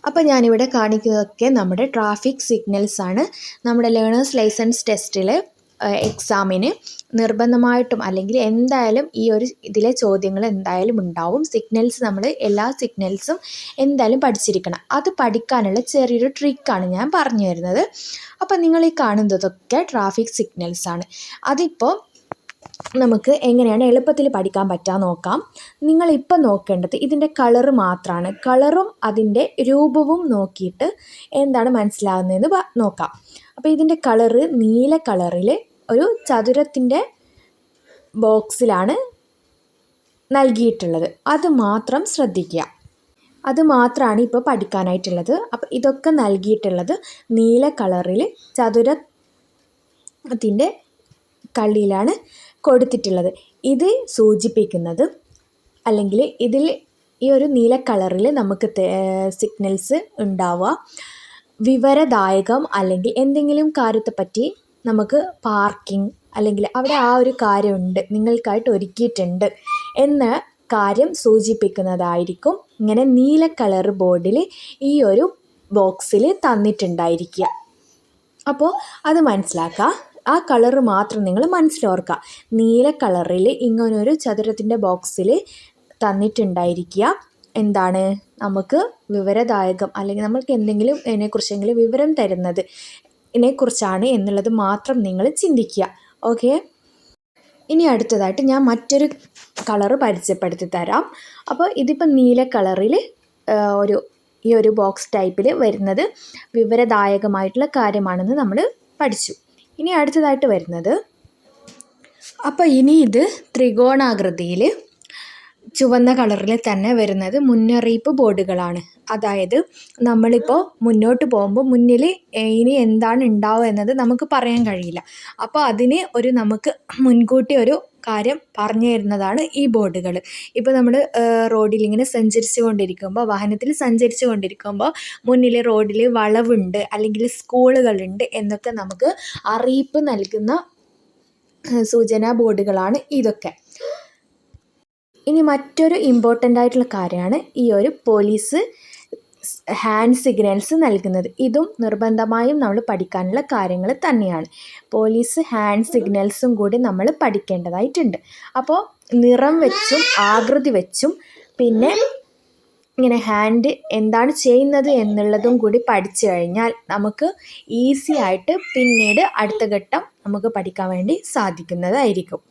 അപ്പോൾ ഞാനിവിടെ കാണിക്കുന്നതൊക്കെ നമ്മുടെ ട്രാഫിക് സിഗ്നൽസ് ആണ്. നമ്മുടെ ലേണേഴ്സ് ലൈസൻസ് ടെസ്റ്റിൽ എക്സാമിന് നിർബന്ധമായിട്ടും അല്ലെങ്കിൽ എന്തായാലും ഈ ഒരു ഇതിലെ ചോദ്യങ്ങൾ എന്തായാലും ഉണ്ടാവും. സിഗ്നൽസ് നമ്മൾ എല്ലാ സിഗ്നൽസും എന്തായാലും പഠിച്ചിരിക്കണം. അത് പഠിക്കാനുള്ള ചെറിയൊരു ട്രിക്കാണ് ഞാൻ പറഞ്ഞു തരുന്നത്. അപ്പോൾ നിങ്ങൾ ഈ കാണുന്നതൊക്കെ ട്രാഫിക് സിഗ്നൽസ് ആണ്. അതിപ്പോൾ നമുക്ക് എങ്ങനെയാണ് എളുപ്പത്തിൽ പഠിക്കാൻ പറ്റുക നോക്കാം. നിങ്ങളിപ്പോൾ നോക്കേണ്ടത് ഇതിൻ്റെ കളറ് മാത്രമാണ്. കളറും അതിൻ്റെ രൂപവും നോക്കിയിട്ട് എന്താണ് മനസ്സിലാകുന്നതെന്ന് നോക്കാം. അപ്പോൾ ഇതിൻ്റെ കളറ് നീല കളറിൽ ഒരു ചതുരത്തിൻ്റെ ബോക്സിലാണ് നൽകിയിട്ടുള്ളത്. അത് മാത്രം ശ്രദ്ധിക്കുക. അത് മാത്രമാണ് ഇപ്പോൾ പഠിക്കാനായിട്ടുള്ളത്. അപ്പോൾ ഇതൊക്കെ നൽകിയിട്ടുള്ളത് നീല കളറിൽ ചതുരത്തിൻ്റെ കള്ളിയിലാണ് കൊടുത്തിട്ടുള്ളത്. ഇത് സൂചിപ്പിക്കുന്നത് അല്ലെങ്കിൽ ഇതിൽ ഈ ഒരു നീല കളറിൽ നമുക്ക് സിഗ്നൽസ് ഉണ്ടാവുക വിവരദായകം അല്ലെങ്കിൽ എന്തെങ്കിലും കാര്യത്തെപ്പറ്റി നമുക്ക് പാർക്കിംഗ് അല്ലെങ്കിൽ അവിടെ ആ ഒരു കാര്യമുണ്ട്, നിങ്ങൾക്കായിട്ട് ഒരുക്കിയിട്ടുണ്ട് എന്ന കാര്യം സൂചിപ്പിക്കുന്നതായിരിക്കും ഇങ്ങനെ നീല കളർ ബോർഡിൽ ഈ ഒരു ബോക്സിൽ തന്നിട്ടുണ്ടായിരിക്കുക. അപ്പോൾ അത് മനസ്സിലാക്കുക. ആ കളറ് മാത്രം നിങ്ങൾ മനസ്സിലോർക്കുക. നീല കളറിൽ ഇങ്ങനൊരു ചതുരത്തിൻ്റെ ബോക്സിൽ തന്നിട്ടുണ്ടായിരിക്കുക. എന്താണ് നമുക്ക് വിവരദായകം അല്ലെങ്കിൽ നമ്മൾക്ക് എന്തെങ്കിലും ഇതിനെക്കുറിച്ചെങ്കിലും വിവരം തരുന്നത് ഇതിനെക്കുറിച്ചാണ് എന്നുള്ളത് മാത്രം നിങ്ങൾ ചിന്തിക്കുക. ഓക്കെ, ഇനി അടുത്തതായിട്ട് ഞാൻ മറ്റൊരു കളറ് പരിചയപ്പെടുത്തി തരാം. അപ്പോൾ ഇതിപ്പോൾ നീല കളറിൽ ഈ ഒരു ബോക്സ് ടൈപ്പിൽ വരുന്നത് വിവരദായകമായിട്ടുള്ള കാര്യമാണെന്ന് നമ്മൾ പഠിച്ചു. ഇനി അടുത്തതായിട്ട് വരുന്നത്, അപ്പോൾ ഇനി ഇത് ത്രികോണാകൃതിയിൽ ചുവന്ന കളറിൽ തന്നെ വരുന്നത് മുന്നറിയിപ്പ് ബോർഡുകളാണ്. അതായത് നമ്മളിപ്പോൾ മുന്നോട്ട് പോകുമ്പോൾ മുന്നിൽ ഇനി എന്താണ് ഉണ്ടാവുക എന്നത് നമുക്ക് പറയാൻ കഴിയില്ല. അപ്പോൾ അതിന് നമുക്ക് മുൻകൂട്ടി ഒരു കാര്യം പറഞ്ഞു തരുന്നതാണ് ഈ ബോർഡുകൾ. ഇപ്പോൾ നമ്മൾ റോഡിൽ ഇങ്ങനെ വാഹനത്തിൽ സഞ്ചരിച്ചു കൊണ്ടിരിക്കുമ്പോൾ മുന്നിൽ റോഡിൽ വളവുണ്ട് അല്ലെങ്കിൽ സ്കൂളുകളുണ്ട് എന്നൊക്കെ നമുക്ക് അറിയിപ്പ് നൽകുന്ന സൂചനാ ബോർഡുകളാണ് ഇതൊക്കെ. ഇനി മറ്റൊരു ഇമ്പോർട്ടൻ്റ് ആയിട്ടുള്ള കാര്യമാണ് ഈ ഒരു പോലീസ് ഹാൻഡ് സിഗ്നൽസ് നൽകുന്നത്. ഇതും നിർബന്ധമായും നമ്മൾ പഠിക്കാനുള്ള കാര്യങ്ങൾ തന്നെയാണ്. പോലീസ് ഹാൻഡ് സിഗ്നൽസും കൂടി നമ്മൾ പഠിക്കേണ്ടതായിട്ടുണ്ട്. അപ്പോൾ നിറം വെച്ചും ആകൃതി വെച്ചും പിന്നെ ഇങ്ങനെ ഹാൻഡ് എന്താണ് ചെയ്യുന്നത് എന്നുള്ളതും കൂടി പഠിച്ചു കഴിഞ്ഞാൽ നമുക്ക് ഈസി ആയിട്ട് പിന്നീട് അടുത്ത ഘട്ടം നമുക്ക് പഠിക്കാൻ വേണ്ടി സാധിക്കുന്നതായിരിക്കും.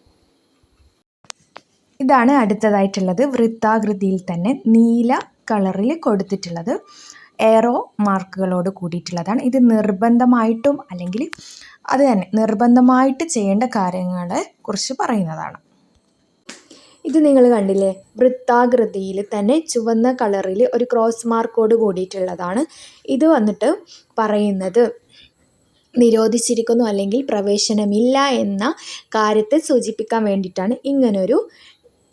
ഇതാണ് അടുത്തതായിട്ടുള്ളത്. വൃത്താകൃതിയിൽ തന്നെ നീല കളറിൽ കൊടുത്തിട്ടുള്ളത് എയറോ മാർക്കുകളോട് കൂടിയിട്ടുള്ളതാണ്. ഇത് നിർബന്ധമായിട്ടും അല്ലെങ്കിൽ അത് തന്നെ നിർബന്ധമായിട്ട് ചെയ്യേണ്ട കാര്യങ്ങളെ കുറിച്ച് പറയുന്നതാണ്. ഇത് നിങ്ങൾ കണ്ടില്ലേ, വൃത്താകൃതിയിൽ തന്നെ ചുവന്ന കളറിൽ ഒരു ക്രോസ് മാർക്കോട് കൂടിയിട്ടുള്ളതാണ്. ഇത് വന്നിട്ട് പറയുന്നത് നിരോധിച്ചിരിക്കുന്നു അല്ലെങ്കിൽ പ്രവേശനമില്ല എന്ന കാര്യത്തെ സൂചിപ്പിക്കാൻ വേണ്ടിയിട്ടാണ് ഇങ്ങനൊരു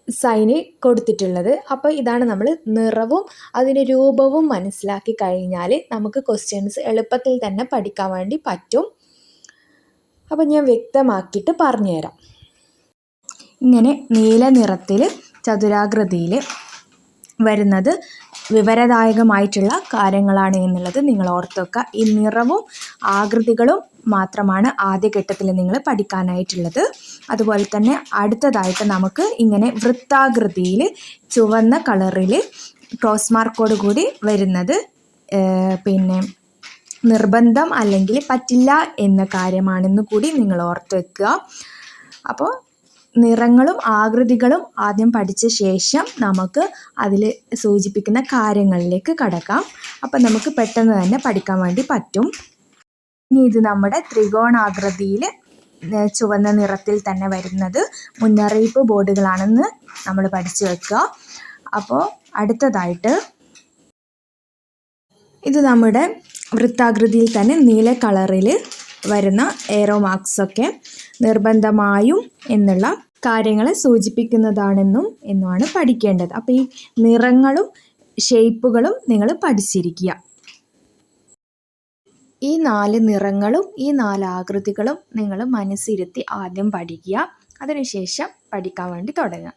സൈന് കൊടുത്തിട്ടുള്ളത്. അപ്പോൾ ഇതാണ് നമ്മൾ നിറവും അതിൻ്റെ രൂപവും മനസ്സിലാക്കി കഴിഞ്ഞാൽ നമുക്ക് ക്വസ്റ്റ്യൻസ് എളുപ്പത്തിൽ തന്നെ പഠിക്കാൻ വേണ്ടി പറ്റും. അപ്പോൾ ഞാൻ വ്യക്തമാക്കിയിട്ട് പറഞ്ഞുതരാം. ഇങ്ങനെ നീല നിറത്തിൽ ചതുരാകൃതിയിൽ വരുന്നത് വിവരദായകമായിട്ടുള്ള കാര്യങ്ങളാണ് എന്നുള്ളത് നിങ്ങൾ ഓർത്തുവെക്കുക. ഈ നിറവും ആകൃതികളും മാത്രമാണ് ആദ്യഘട്ടത്തിൽ നിങ്ങൾ പഠിക്കാനായിട്ടുള്ളത്. അതുപോലെ തന്നെ അടുത്തതായിട്ട് നമുക്ക് ഇങ്ങനെ വൃത്താകൃതിയിൽ ചുവന്ന കളറിൽ ക്രോസ് മാർക്കോട് കൂടി വരുന്നത് പിന്നെ നിർബന്ധം അല്ലെങ്കിൽ പറ്റില്ല എന്ന കാര്യമാണെന്ന് കൂടി നിങ്ങൾ ഓർത്ത് വെക്കുക. അപ്പോൾ നിറങ്ങളും ആകൃതികളും ആദ്യം പഠിച്ച ശേഷം നമുക്ക് അതിൽ സൂചിപ്പിക്കുന്ന കാര്യങ്ങളിലേക്ക് കടക്കാം. അപ്പം നമുക്ക് പെട്ടെന്ന് തന്നെ പഠിക്കാൻ വേണ്ടി പറ്റും. ഇനി ഇത് നമ്മുടെ ത്രികോണാകൃതിയിൽ ചുവന്ന നിറത്തിൽ തന്നെ വരുന്നത് മുന്നറിയിപ്പ് ബോർഡുകളാണെന്ന് നമ്മൾ പഠിച്ചു വെക്കുക. അപ്പോൾ അടുത്തതായിട്ട് ഇത് നമ്മുടെ വൃത്താകൃതിയിൽ തന്നെ നീല കളറിൽ വരുന്ന എയറോ മാർക്സൊക്കെ നിർബന്ധമായും എന്നുള്ള കാര്യങ്ങളെ സൂചിപ്പിക്കുന്നതാണെന്നുമാണ് പഠിക്കേണ്ടത്. അപ്പോൾ ഈ നിറങ്ങളും ഷേപ്പുകളും നിങ്ങൾ പഠിച്ചിരിക്കുക. ഈ 4 നിറങ്ങളും ഈ 4 ആകൃതികളും നിങ്ങൾ മനസ്സിരുത്തി ആദ്യം പഠിക്കുക. അതിനുശേഷം പഠിക്കാൻ വേണ്ടി തുടങ്ങുക.